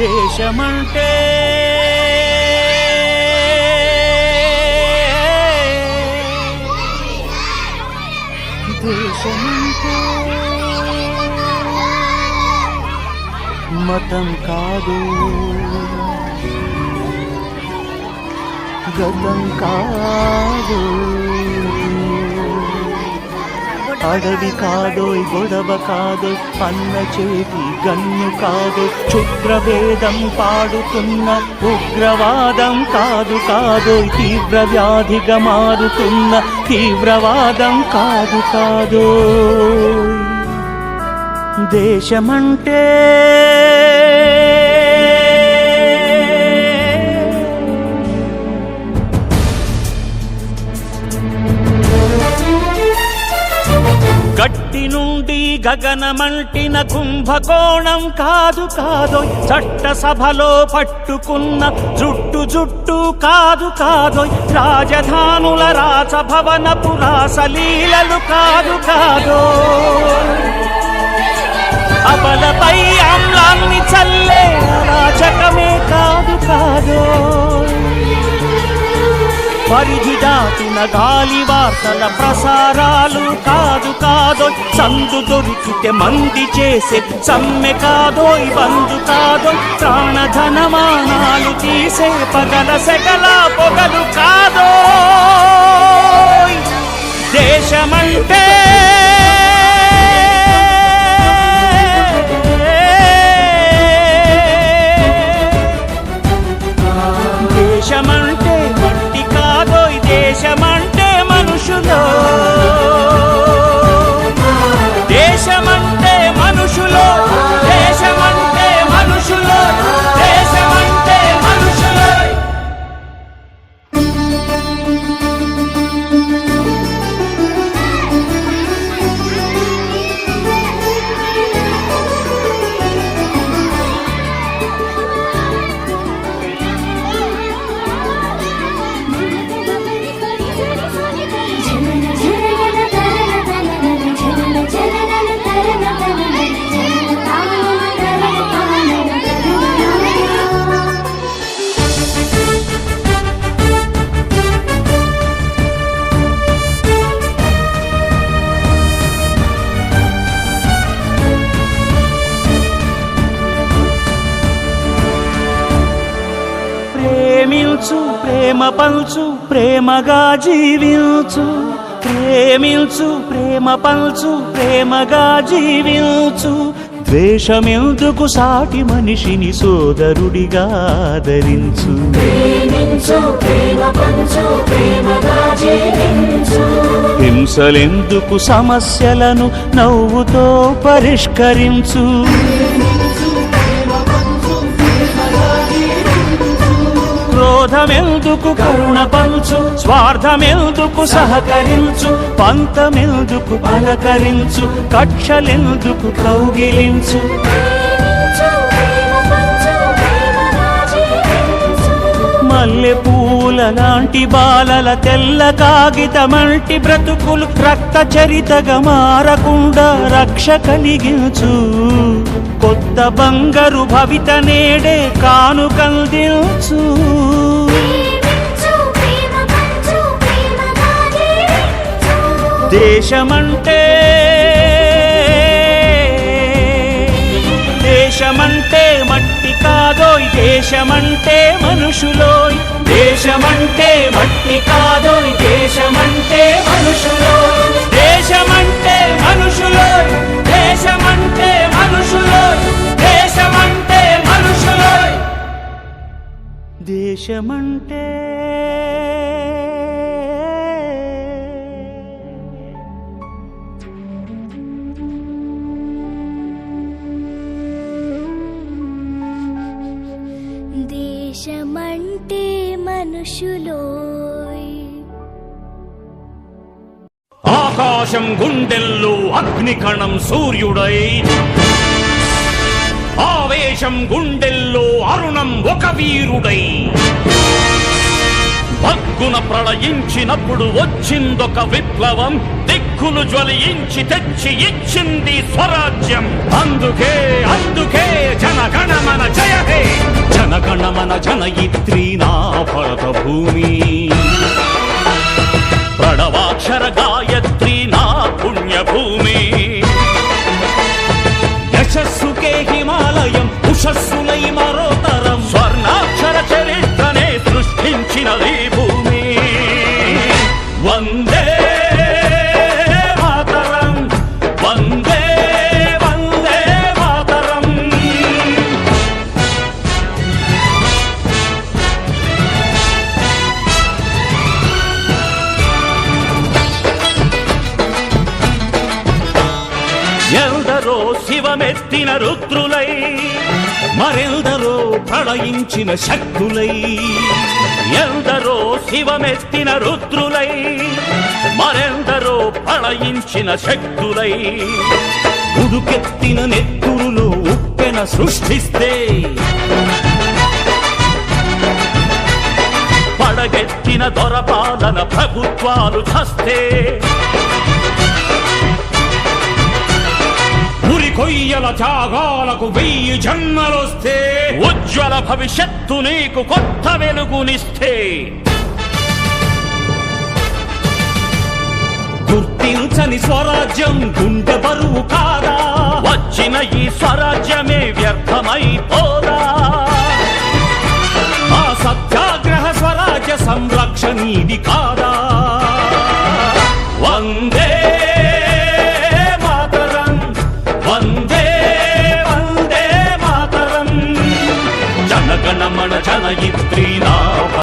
దేశమంటే దేశమంటే మతం కాదు, గతం కాదు, అడవి కాదోయ్, గొడవ కాదోయ్, అన్న చేతి గన్ను కాదోయ్, క్షుద్రవేదం పాడుతున్న ఉగ్రవాదం కాదు కాదోయ్, తీవ్ర వ్యాధిగా మారుతున్న తీవ్రవాదం కాదు కాదోయ్. దేశమంటే గట్టి నుండి గగనమంటిన కుంభకోణం కాదు కాదోయ్, చట్టసభలో పట్టుకున్న జుట్టు జుట్టు కాదు కాదోయ్, రాజధానుల రాజభవనపు రాసలీలలు కాదు కాదోయ్, అబలపై ఆమ్లాన్ని చల్లే అరాచకమే కాదు కాదోయ్, పరిధి దాటిన గాలి వార్తల ప్రసారాలు కాదు కాదోయ్, సందు దొరికితే మంది చేసే సమ్మె కాదోయ్, బంధు కాదోయ్, ప్రాణధనమానాలు తీసే పగల సెగల పొగలు కాదోయ్. దేశమంటే దేశమంటే మట్టి కాదోయ్, దేశమంటే మనుషులో, దేశమంటే మనుషులో, దేశమంటే మనుషులో, దేశమంటే మనుషులో. ప్రేమించు, ప్రేమ పంచు, ప్రేమగా జీవించు, ప్రేమించు, ప్రేమ పంచు, ప్రేమగా జీవించు, ద్వేషమెందుకు సాటి మనిషిని సోదరుడిగా ఆదరించు, ప్రేమించు, ప్రేమ పంచు, ప్రేమగా జీవించు, హింసలెందుకు సమస్యలను నవ్వుతో పరిష్కరించు, క్రోధమెందుకు కరుణ పంచు, స్వార్థమెందుకు సహకరించు, పంతమెందుకు పలకరించు, కక్షలెందుకు కౌగిలించు, మల్లె పూల లాంటి బాలల తెల్ల కాగితమంటి బ్రతుకులు రక్త చరితగా మారకుండా రక్ష కలిగించు, కొత్త బంగారు భవిత నేడే కానుకందించు. దేశమంటే దేశమంటే మట్టి కాదోయ్, దేశమంటే మనుషులోయ్, దేశమంటే మట్టి కాదోయ్, దేశమంటే మనుషులోయ్, దేశమంటే మనుషులోయ్, దేశమంటే మనుషులోయ్, దేశమంటే మనుషులోయ్. దేశమంటే దేశమంటే మనుషులోయ్. ఆకాశం గుండెల్లో అగ్నికణం సూర్యుడై, ఆవేశం గుండెల్లో అరుణం ఒక వీరుడై, హక్కున ప్రళయించినప్పుడు వచ్చిందొక విప్లవం, దిక్కులు జ్వలించి తెచ్చి ఇచ్చింది స్వరాజ్యం. అందుకే అందుకే జనగణమన జయ హే, జనగణమన జనయిత్రీ నా భరత భూమి, ప్రణవాక్షర గాయత్రీ నా పుణ్యభూమి. యశస్సుకే హిమాలయం, ఉషస్సులై మరోతరం, స్వర్ణాక్షర చరిత్రనే సృష్టించినది భూమి. వందే మాతరం, వందే వందే మాతరం. ఎందరో శివమెత్తిన రుద్రులై, మరెందరో ప్రళయించిన శక్తులై. ఎందరో శివమెత్తిన రుద్రులై, మరెందరో ప్రళయించిన శక్తులై. ఉడుకెత్తిన నెత్తురులో ఉప్పెన సృష్టిస్తే, పడగెత్తిన దొరపాలన ప్రభుత్వాలు చస్తే, కొయ్యల త్యాగాలకు 1000 జన్మలొస్తే, ఉజ్వల భవిష్యత్తు నీకు కొత్త వెలుగునిస్తే. గుర్తించని స్వరాజ్యం గుండె బరువు కాదా, వచ్చిన ఈ స్వరాజ్యమే వ్యర్థమైపోదా. ఆ సత్యాగ్రహ స్వరాజ్య సంరక్షణీది కాదా. వందే వందే వందే మాతరం, జనగణమన జనయిత్రీ నా